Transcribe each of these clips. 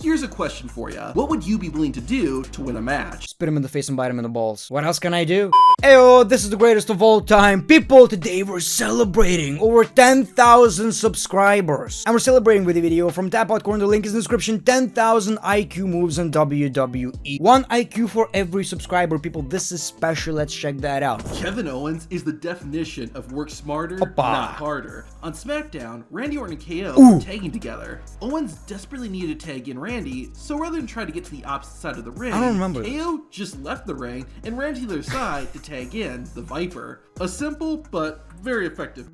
Here's a question for you. What would you be willing to do to win a match? Spit him in the face and bite him in the balls. What else can I do? Ayo, this is the greatest of all time. People, today we're celebrating over 10,000 subscribers. And we're celebrating with a video from Tap Out Corner. The link is in the description. 10,000 IQ moves in WWE. 1 IQ for every subscriber, people. This is special. Let's check that out. Kevin Owens is the definition of work smarter, not harder. On SmackDown, Randy Orton and KO were tagging together. Owens desperately needed to tag in Randy, so rather than try to get to the opposite side of the ring, I don't remember KO just left the ring and ran to the other side to tag in the Viper. A simple but very effective.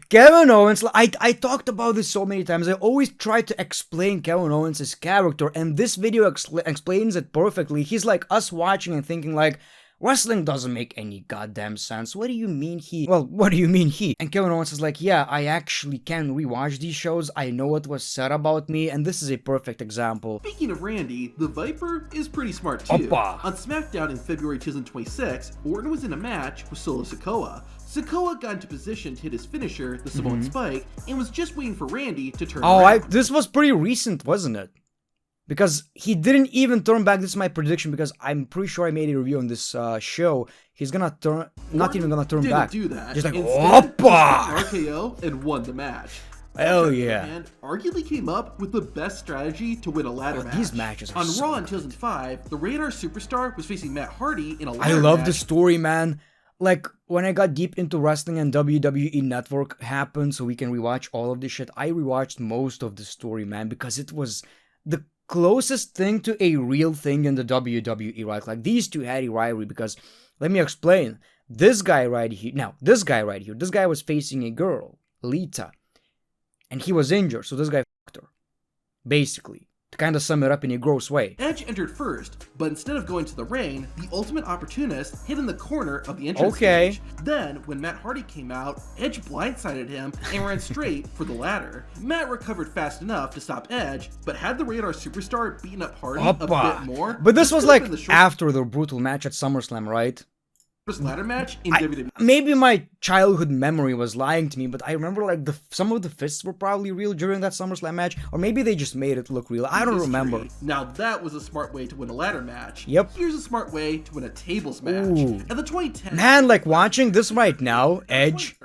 Kevin Owens, I talked about this so many times. I always try to explain Kevin Owens' character, and this video explains it perfectly. He's like us watching and thinking like, wrestling doesn't make any goddamn sense. What do you mean he? Well, what do you mean he? And Kevin Owens is like, yeah, I actually can rewatch these shows. I know what was said about me, and this is a perfect example. Speaking of Randy, the Viper is pretty smart too. Opa. On SmackDown in February 2026, Orton was in a match with Solo Sikoa. Sikoa got into position to hit his finisher, the Samoan Spike, and was just waiting for Randy to turn around. This was pretty recent, wasn't it? Because he didn't even turn back. This is my prediction, because I'm pretty sure I made a review on this show. He's gonna turn, not even gonna turn back. Didn't do that. Just like, instead, Opa! he RKO and won the match. Hell yeah. And arguably came up with the best strategy to win a ladder match. These matches are on so Raw in good. 2005, the Radar Superstar was facing Matt Hardy in a ladder I love match. the story, man. Like, when I got deep into wrestling and WWE Network happened, so we can rewatch all of this shit, I rewatched most of the story, man, because it was the closest thing to a real thing in the WWE, right? Like, these two had a rivalry, because, let me explain. This guy right here, this guy was facing a girl, Lita, and he was injured, so this guy fucked her, basically. To kind of sum it up in a gross way. Edge entered first, but instead of going to the ring, the Ultimate Opportunist hid in the corner of the entrance stage. Then, when Matt Hardy came out, Edge blindsided him and ran straight for the ladder. Matt recovered fast enough to stop Edge, but had the Radar Superstar beaten up Hardy a bit more. But this was like after the brutal match at SummerSlam, right? First ladder match in WWE. Maybe my childhood memory was lying to me, but I remember like some of the fists were probably real during that SummerSlam match, or maybe they just made it look real. I don't remember. Now that was a smart way to win a ladder match. Yep. Here's a smart way to win a tables match. At the 2010 man, like watching this right now, Edge,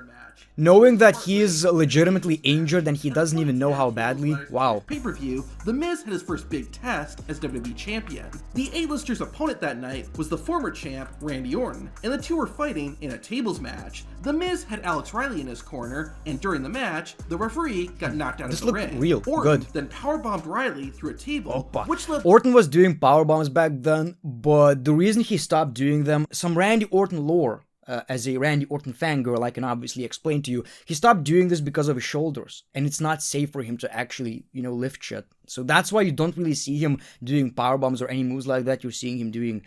knowing that he is legitimately injured and he doesn't even know how badly, wow. Pay-per-view, The Miz had his first big test as WWE champion. The A-lister's opponent that night was the former champ, Randy Orton, and the two were fighting in a tables match. The Miz had Alex Riley in his corner, and during the match, the referee got knocked out of the ring. Real Orton good. then powerbombed Riley through a table, which led Orton was doing powerbombs back then, but the reason he stopped doing them, some Randy Orton lore, as a Randy Orton fangirl, I can obviously explain to you, he stopped doing this because of his shoulders, and it's not safe for him to actually, lift shit. So that's why you don't really see him doing powerbombs or any moves like that. You're seeing him doing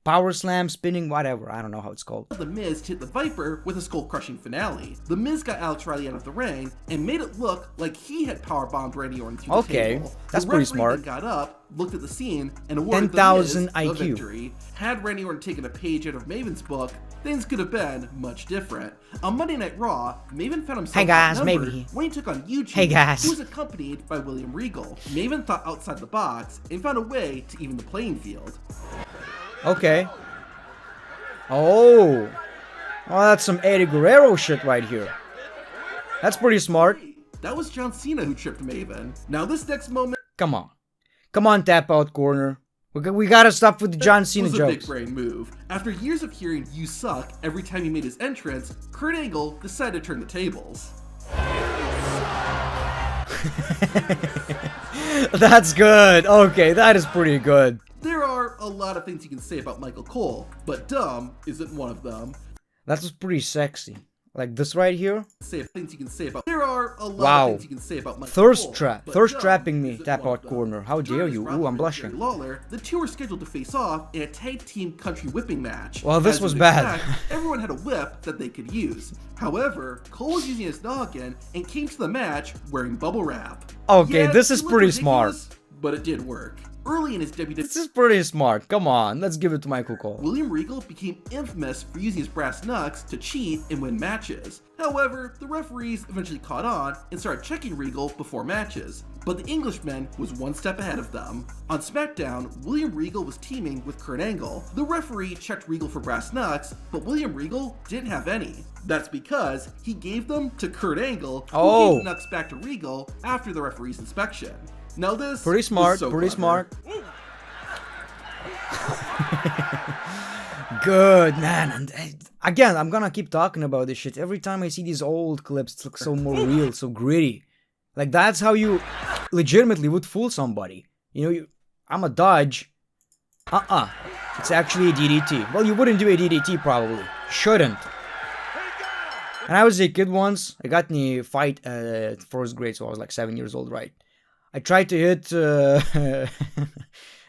power slam, spinning, whatever. I don't know how it's called. The Miz hit the Viper with a skull-crushing finale. The Miz got Alex Riley out of the ring and made it look like he had powerbombed Randy Orton through the table. That's pretty smart. Then got up, looked at the scene, and awarded 10,000 the Miz IQ. a victory. Had Randy Orton taken a page out of Maven's book, things could have been much different. On Monday Night Raw, Maven found himself outnumbered when he took on Eugene, who was accompanied by William Regal. Maven thought outside the box and found a way to even the playing field. Okay. Oh, that's some Eddie Guerrero shit right here. That's pretty smart. That was John Cena who tripped Maven. Now this next moment... Come on, Tap Out Corner. We gotta stop with the John Cena was a jokes. big brain move. After years of hearing "you suck" every time he made his entrance, Kurt Angle decided to turn the tables. That's good. Okay, that is pretty good. There are a lot of things you can say about Michael Cole, but dumb isn't one of them. That was pretty sexy. Like this right here. There are a lot of things you can say about Michael Thirst Cole, thirst trapping me, Tap Out Corner. How dare you? Ooh, I'm blushing. Lawler, the two were scheduled to face off in a tag team country whipping match. Well, this was bad. Everyone had a whip that they could use. However, Cole was using his noggin and came to the match wearing bubble wrap. Okay, this is pretty smart. But it did work. Early in his WWE... This is pretty smart. Come on, let's give it to Michael Cole. William Regal became infamous for using his brass knucks to cheat and win matches. However, the referees eventually caught on and started checking Regal before matches, but the Englishman was one step ahead of them. On SmackDown, William Regal was teaming with Kurt Angle. The referee checked Regal for brass knucks, but William Regal didn't have any. That's because he gave them to Kurt Angle, who gave the knucks back to Regal after the referee's inspection. Now this pretty smart, so pretty clever. smart. Good, man. And again, I'm gonna keep talking about this shit. Every time I see these old clips, it looks so more real, so gritty. Like, that's how you legitimately would fool somebody. You know, I'm a dodge. It's actually a DDT. Well, you wouldn't do a DDT, probably. Shouldn't. And I was a kid once. I got in a fight at first grade, so I was like 7 years old, right? I tried to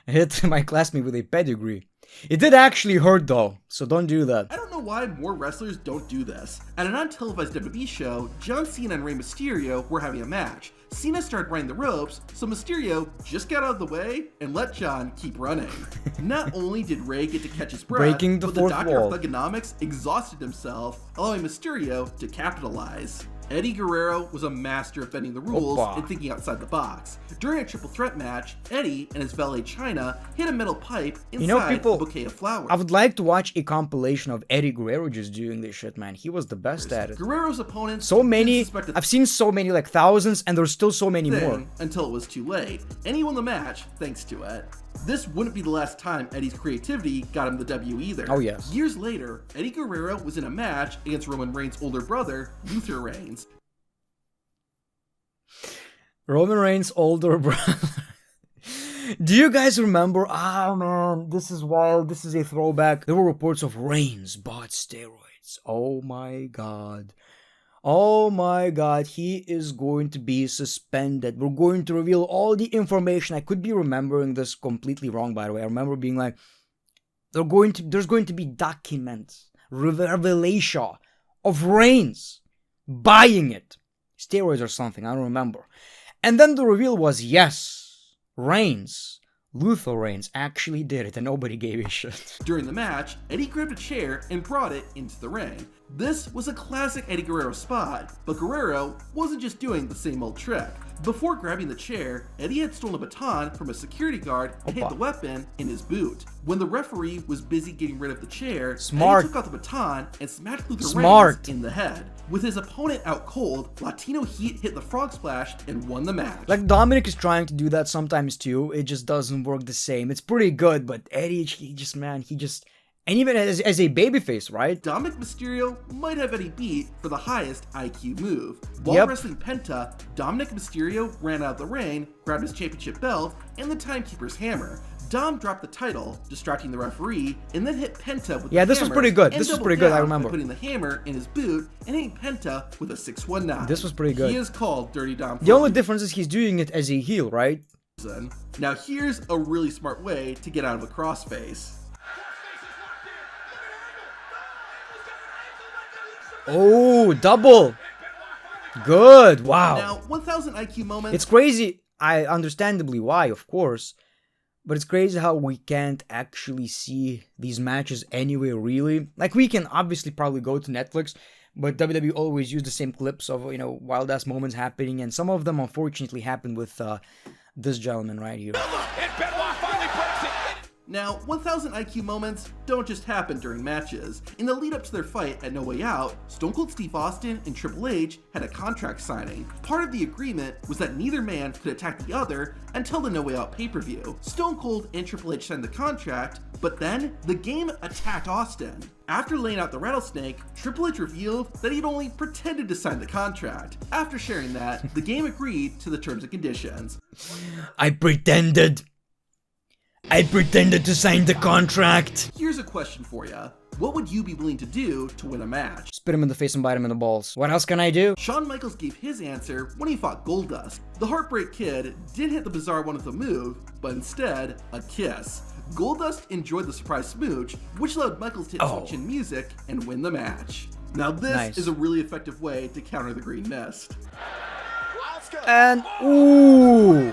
hit my classmate with a pedigree. It did actually hurt though, so don't do that. I don't know why more wrestlers don't do this. At an untelevised WWE show, John Cena and Rey Mysterio were having a match. Cena started running the ropes, so Mysterio just got out of the way and let John keep running. Not only did Rey get to catch his breath, Breaking the but the fourth Doctor wall. of Thugonomics exhausted himself, allowing Mysterio to capitalize. Eddie Guerrero was a master of bending the rules and thinking outside the box. During a triple threat match, Eddie and his valet China hit a metal pipe inside a bouquet of flowers. I would like to watch a compilation of Eddie Guerrero just doing this shit, man. He was the best at it. Guerrero's opponents so many, I've seen so many, like thousands, and there's still so many more. Until it was too late. And he won the match thanks to it. This wouldn't be the last time Eddie's creativity got him the W either. Oh yes. Years later, Eddie Guerrero was in a match against Roman Reigns' older brother, Luther Reigns. Roman Reigns' older brother. Do you guys remember? Ah, man, this is wild. This is a throwback. There were reports of Reigns bought steroids. Oh my god. Oh my god, he is going to be suspended. We're going to reveal all the information. I could be remembering this completely wrong, by the way. I remember being like, there's going to be documents, revelation of Reigns buying it. Steroids or something, I don't remember. And then the reveal was, yes, Reigns, Luther Reigns, actually did it and nobody gave a shit. During the match, Eddie grabbed a chair and brought it into the ring. This was a classic Eddie Guerrero spot, but Guerrero wasn't just doing the same old trick. Before grabbing the chair, Eddie had stolen a baton from a security guard and hid the weapon in his boot. When the referee was busy getting rid of the chair, Eddie took out the baton and smashed Luther Reigns in the head. With his opponent out cold, Latino Heat hit the frog splash and won the match. Like, Dominic is trying to do that sometimes too, it just doesn't work the same. It's pretty good, but Eddie, he just, and even as a babyface, right? Dominic Mysterio might have Eddie beat for the highest IQ move. While wrestling Penta, Dominic Mysterio ran out of the ring, grabbed his championship belt, and the Timekeeper's hammer. Dom dropped the title, distracting the referee, and then hit Penta with the hammer. This was pretty good. This was pretty good, I remember. Putting the hammer in his boot and hitting Penta with a 619. This was pretty good. He is called Dirty Dom. The only difference is he's doing it as a heel, right? Now here's a really smart way to get out of a crossface. Oh, double. Good. Wow. Now, 1000 IQ moments. It's crazy. I understandably why, of course. But it's crazy how we can't actually see these matches anywhere, really. Like, we can obviously probably go to Netflix, but WWE always use the same clips of, wild-ass moments happening. And some of them, unfortunately, happen with this gentleman right here. Now, 1000 IQ moments don't just happen during matches. In the lead up to their fight at No Way Out, Stone Cold Steve Austin and Triple H had a contract signing. Part of the agreement was that neither man could attack the other until the No Way Out pay-per-view. Stone Cold and Triple H signed the contract, but then the game attacked Austin. After laying out the rattlesnake, Triple H revealed that he'd only pretended to sign the contract. After sharing that, the game agreed to the terms and conditions. I pretended to sign the contract. Here's a question for you. What would you be willing to do to win a match? Spit him in the face and bite him in the balls. What else can I do? Shawn Michaels gave his answer when he fought Goldust. The Heartbreak Kid didn't hit the bizarre one with a move, but instead, a kiss. Goldust enjoyed the surprise smooch, which allowed Michaels to hit some chin music and win the match. Now this is a really effective way to counter the Green Mist. And, ooh!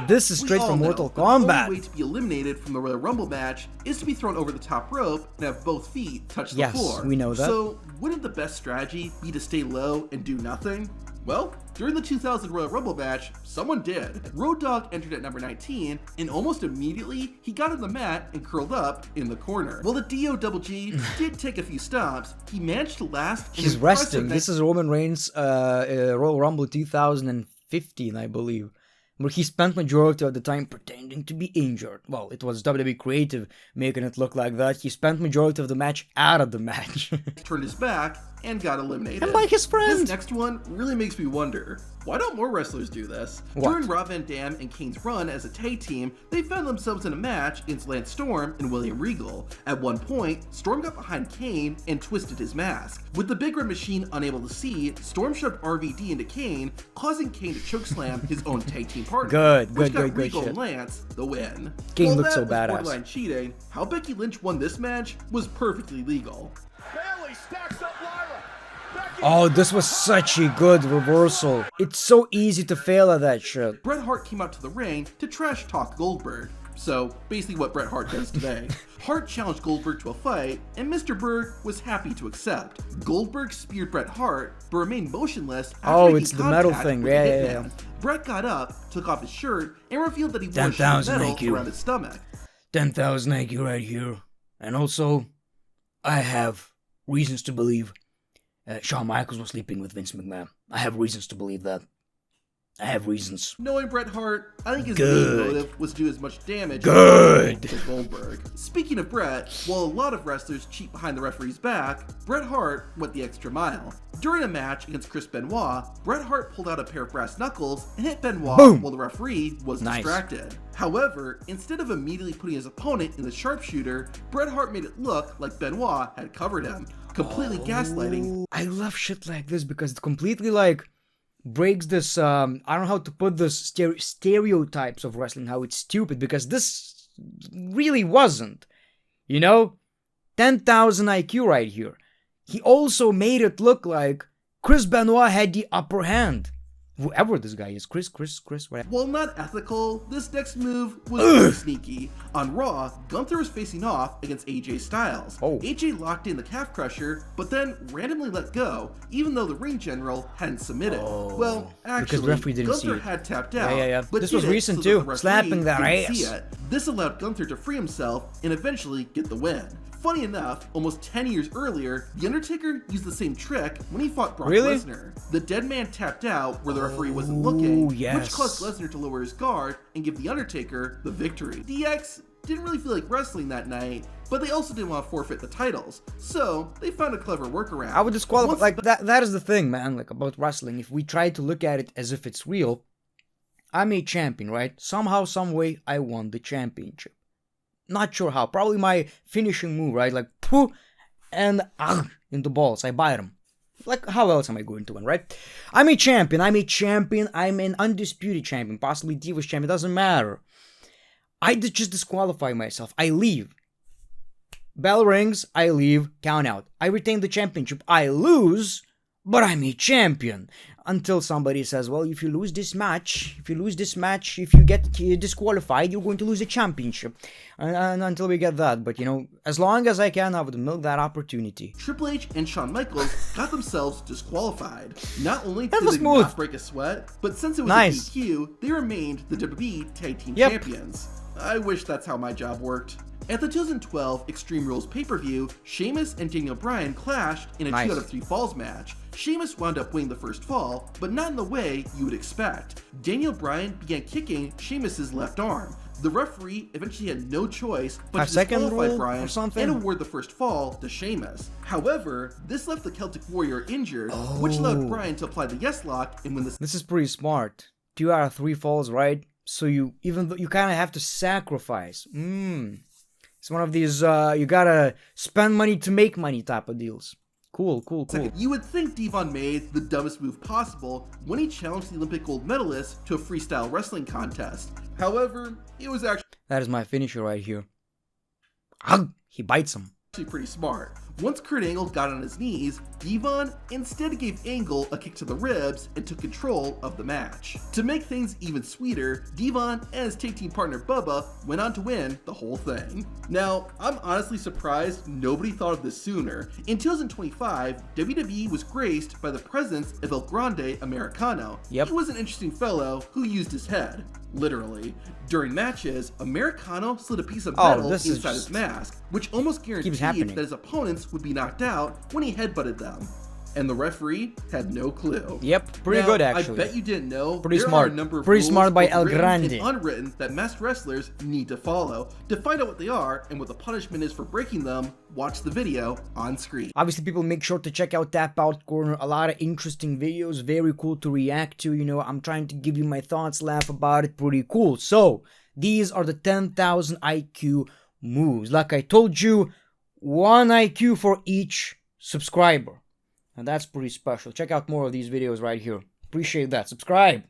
This is We straight all from know Mortal that the only Kombat. way to be eliminated from the Royal Rumble match is to be thrown over the top rope and have both feet touch the floor. Yes, we know that. So, wouldn't the best strategy be to stay low and do nothing? Well, during the 2000 Royal Rumble match, someone did. Road Dogg entered at number 19, and almost immediately, he got on the mat and curled up in the corner. While the DOGG did take a few stomps, he managed to last. He's resting. This is Roman Reigns' Royal Rumble 2015, I believe, where he spent majority of the time pretending to be injured. Well, it was WWE Creative making it look like that. He spent majority of the match out of the match. Turned his back and got eliminated. And by his friend. This next one really makes me wonder, why don't more wrestlers do this? What? During Rob Van Dam and Kane's run as a tag team, they found themselves in a match against Lance Storm and William Regal. At one point, Storm got behind Kane and twisted his mask. With the Big Red Machine unable to see, Storm shoved RVD into Kane, causing Kane to chokeslam his own tag team partner. Which got Regal and Lance the win. Kane looked that so was badass. borderline cheating, how Becky Lynch won this match was perfectly legal. Bailey stacks up Lyra. Oh, this was such a good reversal. It's so easy to fail at that shit. Bret Hart came out to the ring to trash talk Goldberg. So, basically what Bret Hart does today. Hart challenged Goldberg to a fight, and Mr. Berg was happy to accept. Goldberg speared Bret Hart, but remained motionless after Oh, making it's the metal contact thing. with the Yeah. Hitman. Bret got up, took off his shirt, and revealed that he wore 10,000 metal IQ. around his stomach. 10,000 IQ right here. And also, I have reasons to believe Shawn Michaels was sleeping with Vince McMahon. I have reasons to believe that. I have reasons. Knowing Bret Hart, I think his Good. main motive was to do as much damage Good. to Goldberg. Speaking of Bret, while a lot of wrestlers cheat behind the referee's back, Bret Hart went the extra mile. During a match against Chris Benoit, Bret Hart pulled out a pair of brass knuckles and hit Benoit Boom. while the referee was Nice. distracted. However, instead of immediately putting his opponent in the sharpshooter, Bret Hart made it look like Benoit had covered him, completely gaslighting. I love shit like this because it completely like breaks this I don't know how to put this stereotypes of wrestling, how it's stupid, because this really wasn't, you know. 10,000 IQ right here. He also made it look like Chris Benoit had the upper hand, whoever this guy is. Chris whatever. While not ethical, this next move was pretty sneaky. On Raw, Gunther was facing off against AJ Styles. Oh. AJ locked in the calf crusher, but then randomly let go, even though the ring general hadn't submitted. Well, actually, the referee didn't Gunther see it. had tapped out. Yeah. But This was did it recent so too, that the referee slapping that didn't see ass. it. This allowed Gunther to free himself and eventually get the win. Funny enough, almost 10 years earlier, The Undertaker used the same trick when he fought Brock Really? Lesnar. The dead man tapped out where the referee wasn't looking, yes. which caused Lesnar to lower his guard and give The Undertaker the victory. DX didn't really feel like wrestling that night, but they also didn't want to forfeit the titles, so they found a clever workaround. I would disqualify, Once like, that is the thing, man, like, about wrestling. If we try to look at it as if it's real, I'm a champion, right? Somehow, some way, I won the championship. Not sure how. Probably my finishing move, right? Like, pooh, and in the balls. I bite him. Like, how else am I going to win, right? I'm a champion. I'm an undisputed champion. Possibly Divas champion. Doesn't matter. I just disqualify myself. I leave. Bell rings. I leave. Count out. I retain the championship. I lose, but I'm a champion. Until somebody says, well, if you lose this match, if you get disqualified, you're going to lose the championship. And until we get that. But, you know, as long as I can, I would milk that opportunity. Triple H and Shawn Michaels got themselves disqualified. Not only That did was they smooth. not break a sweat, but since it was Nice. a DQ, they remained the WWE Tag Team Yep. Champions. I wish that's how my job worked. At the 2012 Extreme Rules pay-per-view, Sheamus and Daniel Bryan clashed in a Nice. 2 out of 3 falls match. Sheamus wound up winning the first fall, but not in the way you would expect. Daniel Bryan began kicking Sheamus's left arm. The referee eventually had no choice but to 5-second disqualify rule Bryan or something? and award the first fall to Sheamus. However, this left the Celtic Warrior injured, which allowed Bryan to apply the yes lock and win the This is pretty smart. 2 out of 3 falls, right? So you, even though you kind of have to sacrifice. It's one of these, you gotta spend money to make money type of deals. Cool. You would think Devon made the dumbest move possible when he challenged the Olympic gold medalist to a freestyle wrestling contest. However, it was actually That is my finisher right here. He bites him. pretty smart. Once Kurt Angle got on his knees, Devon instead gave Angle a kick to the ribs and took control of the match. To make things even sweeter, Devon and his tag team partner Bubba went on to win the whole thing. Now, I'm honestly surprised nobody thought of this sooner. In 2025, WWE was graced by the presence of El Grande Americano. Yep. He was an interesting fellow who used his head. Literally. During matches, Americano slid a piece of metal inside his mask, which almost guaranteed that his opponents would be knocked out when he headbutted them. And the referee had no clue. Yep, pretty good actually. I bet you didn't know. Pretty there smart. Are a number of pretty rules, smart by El written Grande. and unwritten, that masked wrestlers need to follow. To find out what they are and what the punishment is for breaking them, watch the video on screen. Obviously, people, make sure to check out Tap Out Corner. A lot of interesting videos, very cool to react to. You know, I'm trying to give you my thoughts, laugh about it, pretty cool. So, these are the 10,000 IQ moves. Like I told you, 1 IQ for each subscriber. And that's pretty special. Check out more of these videos right here. Appreciate that. Subscribe.